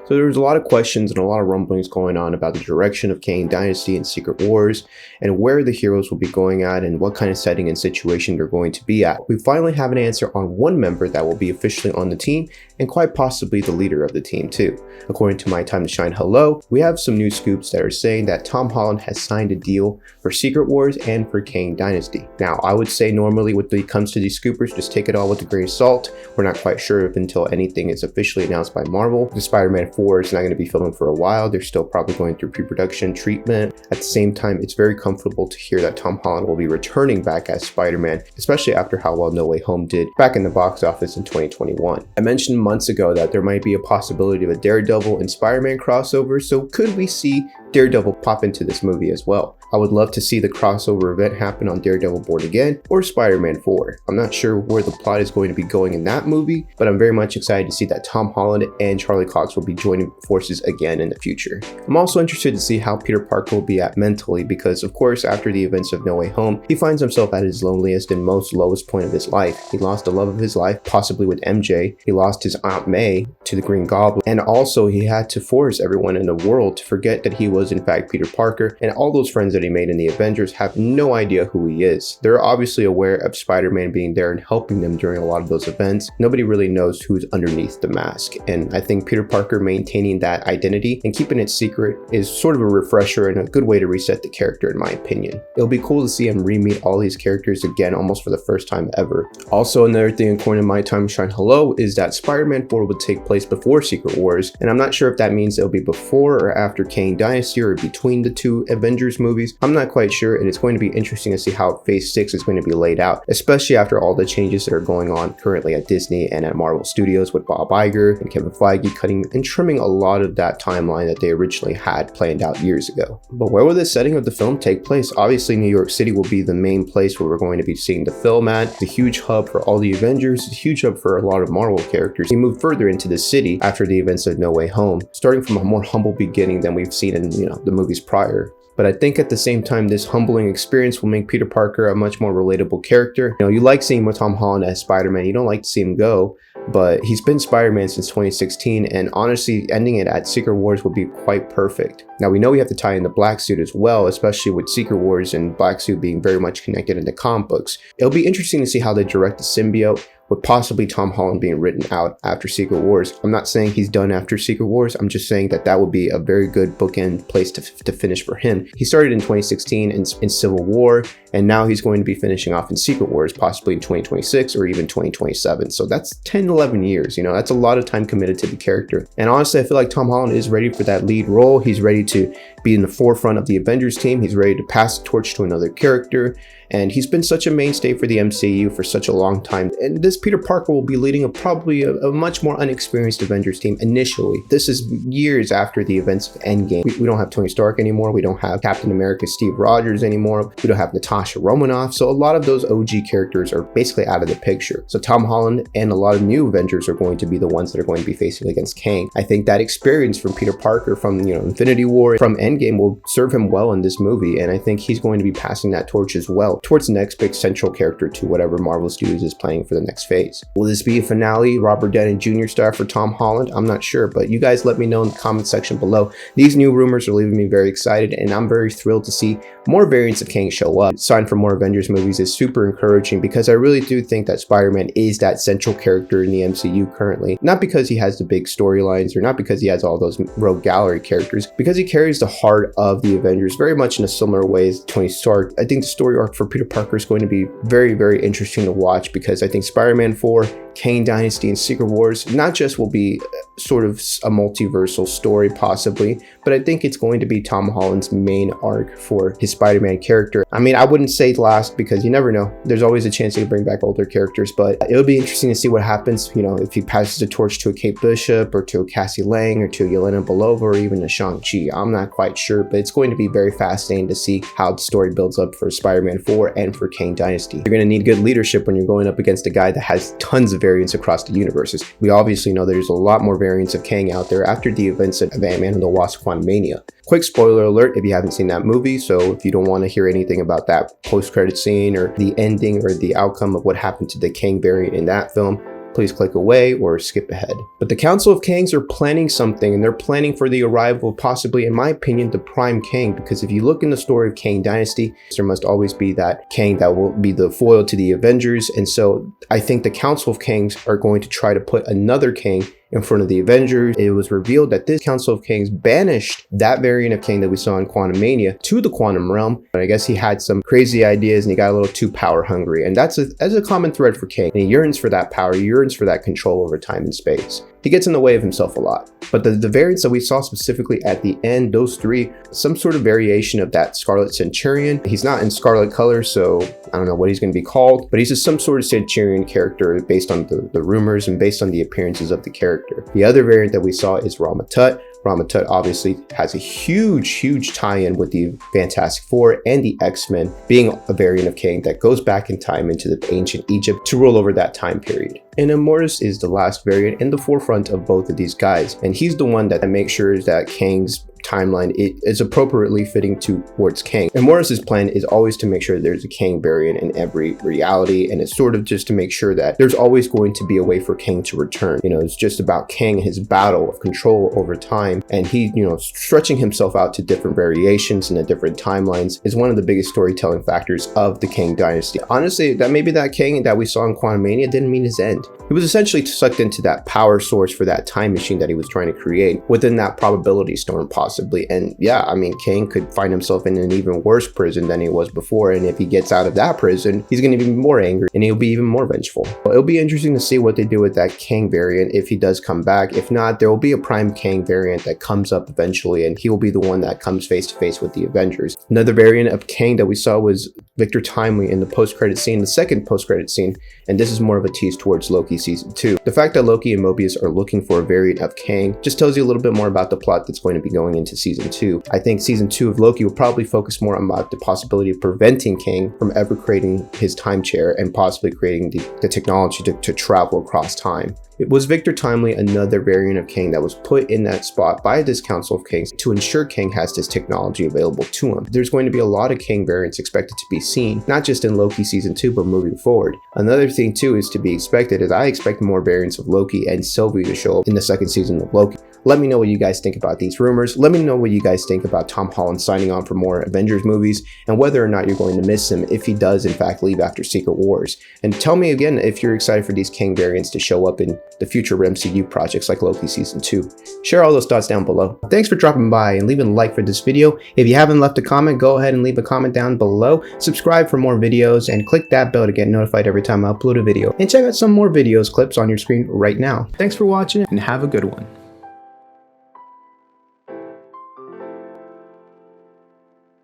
So there's a lot of questions and a lot of rumblings going on about the direction of Kang Dynasty and Secret Wars, and where the heroes will be going at and what kind of setting and situation they're going to be at. We finally have an answer on one member that will be officially on the team, and quite possibly the leader of the team too. According to My Time to Shine Hello, we have some new scoops that are saying that Tom Holland has signed a deal for Secret Wars and for Kang Dynasty. Now, I would say normally when it comes to these scoopers, just take it all with a grain of salt. We're not quite sure if until anything is officially announced by Marvel. The Spider-Man 4 is not going to be filming for a while. They're still probably going through pre-production treatment. At the same time, it's very comfortable to hear that Tom Holland will be returning back as Spider-Man, especially after how well No Way Home did back in the box office in 2021. I mentioned months ago that there might be a possibility of a Daredevil and Spider-Man crossover, so could we see Daredevil pop into this movie as well? I would love to see the crossover event happen on Daredevil Born Again or Spider-Man 4. I'm not sure where the plot is going to be going in that movie, but I'm very much excited to see that Tom Holland and Charlie Cox will be joining forces again in the future. I'm also interested to see how Peter Parker will be at mentally because, of course, after the events of No Way Home, he finds himself at his loneliest and most lowest point of his life. He lost the love of his life, possibly with MJ. He lost his Aunt May to the Green Goblin, and also he had to force everyone in the world to forget that he was in fact Peter Parker, and all those friends that he made in the Avengers have no idea who he is. They're obviously aware of Spider-Man being there and helping them during a lot of those events. Nobody really knows who's underneath the mask, and I think Peter Parker maintaining that identity and keeping it secret is sort of a refresher and a good way to reset the character, in my opinion. It'll be cool to see him re-meet all these characters again almost for the first time ever. Also, another thing according to My Time to Shine Hello is that Spider-Man 4 would take place before Secret Wars, and I'm not sure if that means it'll be before or after Kang Dynasty or between the two Avengers movies. I'm not quite sure, and it's going to be interesting to see how Phase 6 is going to be laid out, especially after all the changes that are going on currently at Disney and at Marvel Studios with Bob Iger and Kevin Feige cutting and trimming a lot of that timeline that they originally had planned out years ago. But where will the setting of the film take place? Obviously, New York City will be the main place where we're going to be seeing the film at. It's a huge hub for all the Avengers, it's a huge hub for a lot of Marvel characters. We move further into the city after the events of No Way Home, starting from a more humble beginning than we've seen in the movies prior. But I think at the same time, this humbling experience will make Peter Parker a much more relatable character. You like seeing with Tom Holland as Spider-Man. You don't like to see him go, but he's been Spider-Man since 2016, and honestly, ending it at Secret Wars would be quite perfect. Now, we know we have to tie in the Black Suit as well, especially with Secret Wars and Black Suit being very much connected in the comic books. It'll be interesting to see how they direct the symbiote, with possibly Tom Holland being written out after Secret Wars. I'm not saying he's done after Secret Wars, I'm just saying that that would be a very good bookend place to finish for him. He started in 2016 in Civil War, and now he's going to be finishing off in Secret Wars, possibly in 2026 or even 2027. So that's 10, 11 years, that's a lot of time committed to the character. And honestly, I feel like Tom Holland is ready for that lead role. He's ready to be in the forefront of the Avengers team. He's ready to pass the torch to another character. And he's been such a mainstay for the MCU for such a long time. And this Peter Parker will be leading probably a much more unexperienced Avengers team initially. This is years after the events of Endgame. We don't have Tony Stark anymore. We don't have Captain America Steve Rogers anymore. We don't have Natasha Romanoff. So a lot of those OG characters are basically out of the picture. So Tom Holland and a lot of new Avengers are going to be the ones that are going to be facing against Kang. I think that experience from Peter Parker from Infinity War, from Endgame will serve him well in this movie. And I think he's going to be passing that torch as well towards the next big central character to whatever Marvel Studios is planning for the next phase. Will this be a finale, Robert Downey Jr. star for Tom Holland? I'm not sure, but you guys let me know in the comment section below. These new rumors are leaving me very excited, and I'm very thrilled to see more variants of Kang show up. Sign for more Avengers movies is super encouraging because I really do think that Spider-Man is that central character in the MCU currently. Not because he has the big storylines or not because he has all those rogue gallery characters, because he carries the heart of the Avengers very much in a similar way as Tony Stark. I think the story arc for Peter Parker is going to be very, very interesting to watch because I think Spider-Man 4, Kang Dynasty, and Secret Wars not just will be sort of a multiversal story possibly, but I think it's going to be Tom Holland's main arc for his Spider-Man character. I mean, I wouldn't say last because you never know. There's always a chance to bring back older characters, but it'll be interesting to see what happens, if he passes the torch to a Kate Bishop or to a Cassie Lang or to a Yelena Belova or even a Shang-Chi. I'm not quite sure, but it's going to be very fascinating to see how the story builds up for Spider-Man 4 and for Kang Dynasty. You're going to need good leadership when you're going up against a guy that has tons of variants across the universes. We obviously know there's a lot more variants of Kang out there after the events of Ant-Man and the Wasp: Quantumania. Quick spoiler alert if you haven't seen that movie, so if you don't want to hear anything about that post-credit scene or the ending or the outcome of what happened to the Kang variant in that film, please click away or skip ahead. But the Council of Kangs are planning something, and they're planning for the arrival of possibly, in my opinion, the prime Kang, because if you look in the story of Kang Dynasty, there must always be that Kang that will be the foil to the Avengers, and so I think the Council of Kangs are going to try to put another Kang in front of the Avengers. It was revealed that this Council of Kangs banished that variant of Kang that we saw in Quantumania to the quantum realm. But I guess he had some crazy ideas and he got a little too power hungry, and that's a common thread for Kang. And he yearns for that power, he yearns for that control over time and space. He gets in the way of himself a lot. But the variants that we saw specifically at the end, those three, some sort of variation of that Scarlet Centurion. He's not in scarlet color, so I don't know what he's going to be called, but he's just some sort of Centurion character based on the rumors and based on the appearances of the character. The other variant that we saw is Rama Tut. Rama Tut obviously has a huge tie-in with the Fantastic Four and the X-Men, being a variant of Kang that goes back in time into the ancient Egypt to rule over that time period. And Immortus is the last variant in the forefront of both of these guys, and he's the one that makes sure that Kang's timeline is appropriately fitting towards Kang. And Morris's plan is always to make sure there's a Kang variant in every reality, and it's sort of just to make sure that there's always going to be a way for Kang to return. You know, it's just about Kang and his battle of control over time, and he, you know, stretching himself out to different variations and the different timelines is one of the biggest storytelling factors of the Kang Dynasty. Honestly, that maybe that Kang that we saw in Quantumania didn't mean his end. He was essentially sucked into that power source for that time machine that he was trying to create within that probability storm, possibly. And yeah, I mean, Kang could find himself in an even worse prison than he was before, and if he gets out of that prison, he's going to be more angry and he'll be even more vengeful. Well, it'll be interesting to see what they do with that Kang variant if he does come back. If not, there will be a prime Kang variant that comes up eventually, and he will be the one that comes face to face with the Avengers. Another variant of Kang that we saw was Victor Timely in the post-credit scene, the second post-credit scene, and this is more of a tease towards Loki season 2. The fact that Loki and Mobius are looking for a variant of Kang just tells you a little bit more about the plot that's going to be going into season 2. I think season 2 of Loki will probably focus more about the possibility of preventing Kang from ever creating his time chair and possibly creating the technology to travel across time. It was Victor Timely, another variant of Kang that was put in that spot by this Council of Kangs to ensure Kang has this technology available to him. There's going to be a lot of Kang variants expected to be seen, not just in Loki season 2, but moving forward. Another thing too is to be expected is I expect more variants of Loki and Sylvie to show up in the second season of Loki. Let me know what you guys think about these rumors. Let me know what you guys think about Tom Holland signing on for more Avengers movies, and whether or not you're going to miss him if he does in fact leave after Secret Wars. And tell me again if you're excited for these Kang variants to show up in the future MCU projects like Loki season 2. Share all those thoughts down below. Thanks for dropping by and leaving a like for this video. If you haven't left a comment, go ahead and leave a comment down below. Subscribe for more videos and click that bell to get notified every time I upload a video. And check out some more videos clips on your screen right now. Thanks for watching and have a good one.